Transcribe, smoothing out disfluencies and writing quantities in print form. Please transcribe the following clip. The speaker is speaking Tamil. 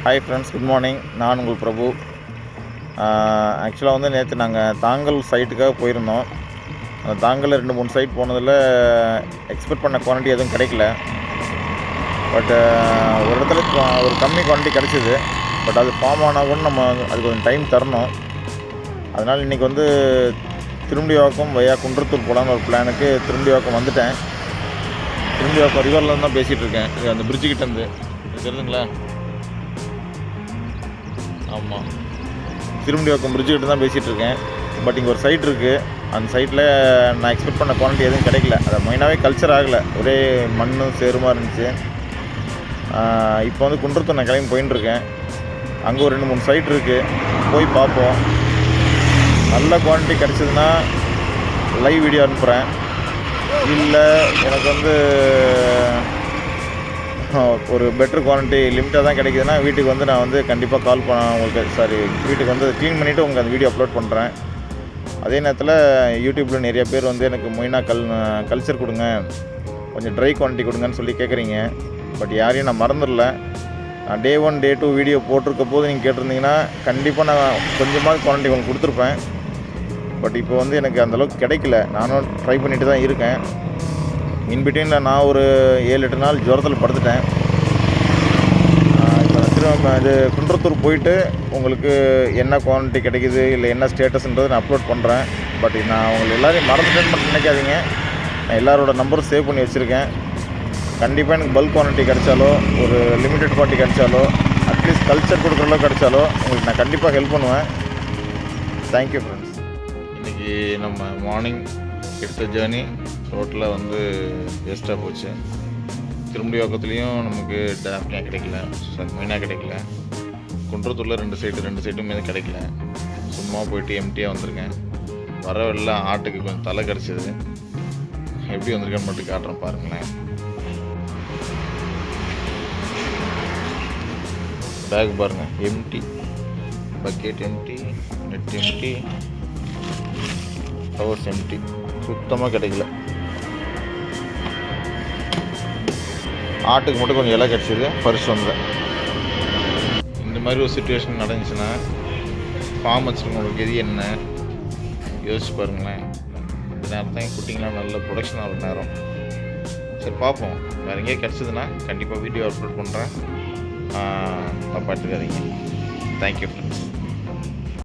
Hi friends, good morning. நான் உங்கள் பிரபு. ஆக்சுவலாக வந்து நேற்று நாங்கள் தாங்கல் சைட்டுக்காக போயிருந்தோம். அந்த தாங்கலில் 2-3 சைட் போனதில் எக்ஸ்பெக்ட் பண்ண குவான்டிட்டி எதுவும் கிடைக்கல. பட் ஒரு இடத்துல ஒரு கம்மி குவான்டிட்டி கிடச்சிது. பட் அது ஃபார்ம் ஆனால் கூட நம்ம அதுக்கு கொஞ்சம் டைம் தரணும். அதனால் இன்றைக்கி வந்து திரும்பிவாக்கம் வயா குன்றத்தூர் போகலான்னு ஒரு பிளானுக்கு திரும்பிவாக்கம் வந்துட்டேன். திரும்பிவாக்கம் ரிவர்லேருந்து தான் பேசிகிட்டு இருக்கேன். இது அந்த பிரிட்ஜுக்கிட்டேருந்து தெரியுதுங்களா? ஆமாம், திரும்பிவாக்கம் பிரிட்ஜுக்கிட்ட தான் பேசிகிட்டு இருக்கேன். பட் இங்கே ஒரு சைட் இருக்குது. அந்த சைட்டில் நான் எக்ஸ்பெக்ட் பண்ண குவான்டிட்டி எதுவும் கிடைக்கல. அதை மெயினாகவே கல்ச்சர் ஆகலை, ஒரே மண் சேருமா இருந்துச்சு. இப்போ வந்து குன்றத்தூர் நான் கிளம்பி போயின்ட்டுருக்கேன். அங்கே ஒரு 2-3 சைட் இருக்குது, போய் பார்ப்போம். நல்ல குவான்டிட்டி கிடச்சிதுன்னா லைவ் வீடியோ அனுப்புகிறேன். இல்லை எனக்கு வந்து ஒரு பெட்டர் குவாலிட்டி லிமிட்டாக தான் கிடைக்குதுன்னா வீட்டுக்கு வந்து நான் வந்து கண்டிப்பாக கால் பண்ண உங்களுக்கு வீட்டுக்கு வந்து க்ளீன் பண்ணிவிட்டு உங்களுக்கு அந்த வீடியோ அப்லோட் பண்ணுறேன். அதே நேரத்தில் யூடியூப்பில் நிறைய பேர் வந்து எனக்கு மெயினாக கல்ச்சர் கொடுங்க, கொஞ்சம் ட்ரை குவான்டிட்டி கொடுங்கன்னு சொல்லி கேட்குறீங்க. பட் யாரையும் நான் மறந்துடல. நான் Day 1 Day 2 வீடியோ போட்டிருக்க போது நீங்கள் கேட்டிருந்தீங்கன்னா கண்டிப்பாக நான் கொஞ்சமாக குவான்டிட்டி உங்களுக்கு கொடுத்துருப்பேன். பட் இப்போ வந்து எனக்கு அந்தளவுக்கு கிடைக்கல. நானும் ட்ரை பண்ணிட்டு தான் இருக்கேன். இன்பிட்வீனில் நான் ஒரு 7-8 நாள் ஜுரத்தில் படுத்துட்டேன். இப்போ திரும்ப இது குன்றத்தூர் போயிட்டு உங்களுக்கு என்ன குவான்டிட்டி கிடைக்குது இல்லை என்ன ஸ்டேட்டஸ்ன்றது நான் அப்லோட் பண்ணுறேன். பட் நான் உங்களுக்கு எல்லோரையும் மறந்துட்டேன்னு மட்டும் நினைக்காதீங்க. நான் எல்லாரோட நம்பரும் சேவ் பண்ணி வச்சுருக்கேன். கண்டிப்பாக எனக்கு பல்க் குவான்டிட்டி கிடைச்சாலோ ஒரு லிமிட்டட் குவான்டிட்டி கிடைச்சாலோ அட்லீஸ்ட் கல்ச்சர் கொடுக்குற அளவுக்கு கிடைச்சாலோ உங்களுக்கு நான் கண்டிப்பாக ஹெல்ப் பண்ணுவேன். Thank you friends. இன்றைக்கி நம்ம மார்னிங் எடுத்த ஜேர்னி ரோட்டில் வந்து வேஸ்ட்டாக போச்சு. திரும்பிவாக்கத்துலேயும் நமக்கு டேஃப்னியாக கிடைக்கல, மெயினாக கிடைக்கல. குன்றத்தூரில் 2 சைட்டுமே கிடைக்கல. சும்மா போயிட்டு எம்டியாக வந்திருக்கேன். வர வெளில ஆட்டுக்கு கொஞ்சம் தலை கிடச்சிது. எப்படி வந்திருக்கேன்னு மட்டும் காட்டுறேன் பாருங்களேன். பேக் பாருங்கள், empty, bucket empty, net empty, covers empty, சுத்தமாக கிடைக்கல. ஆட்டுக்கு மட்டும் கொஞ்சம் இலை கிடச்சிது, பரிசு வந்தேன். இந்த மாதிரி ஒரு சுச்சுவேஷன் நடந்துச்சுன்னா ஃபார்ம் வச்சுருக்கவங்களுக்கு எது என்ன யோசிச்சு பாருங்களேன். இந்த நேரம் தான் குட்டிங்களாம் நல்ல ப்ரொடக்ஷன் ஆகிற நேரம். சரி பார்ப்போம், வேறு எங்கேயே கிடச்சிதுன்னா கண்டிப்பாக வீடியோ அப்லோட் பண்ணுறேன். தப்பாக எடுத்துக்காதீங்க. Thank you friends.